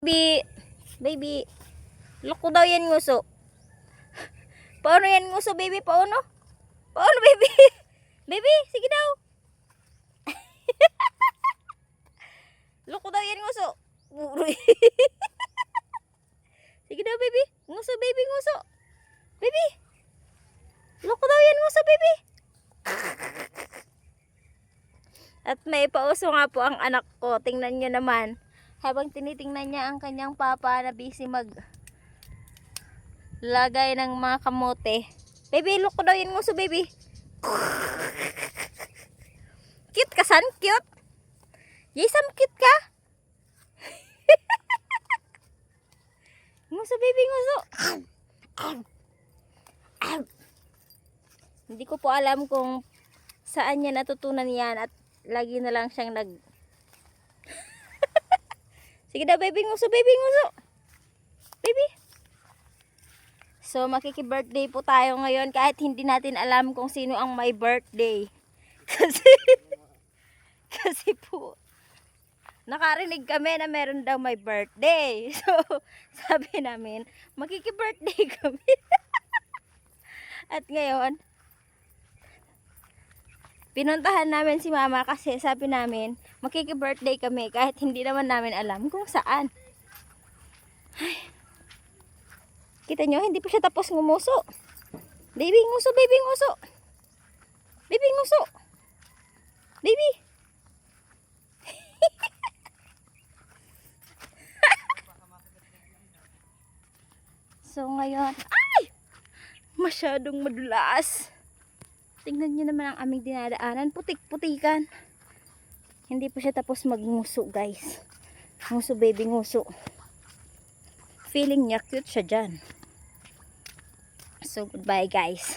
Baby, baby. Loko daw yan nguso. Paano yan nguso, baby? Paano? Paano, baby? Baby, sige daw. Loko daw yan nguso. Uroy. Sige daw, baby. Nguso, baby, nguso. Baby. Loko daw yan nguso, baby. At may pauso nga po ang anak ko. Tingnan nyo naman. Habang tinitingnan niya ang kanyang papa na busy mag lagay ng mga kamote. Baby, loko daw yan nguso, baby. Cute ka, san? Cute? Jason, cute ka? Nguso, baby, nguso. Hindi ko po alam kung saan niya natutunan yan at lagi na lang siyang Sige daw, baby, nguso, baby, nguso. Baby. So, makiki-birthday po tayo ngayon kahit hindi natin alam kung sino ang may birthday. Kasi po, nakarinig kami na meron daw may birthday. So, sabi namin, makiki-birthday kami. At ngayon, pinuntahan namin si mama kasi sabi namin, makiki-birthday kami kahit hindi naman namin alam kung saan. Ay. Kita nyo, hindi pa siya tapos ngumuso. Baby, nguso, baby, nguso. Baby, nguso. Baby. So ngayon, ay! Masyadong madulas. Tingnan nyo naman ang aming dinadaanan. Putik-putikan. Hindi pa siya tapos magnguso, guys. Nguso, baby, nguso. Feeling niya cute siya dyan. So, goodbye, guys.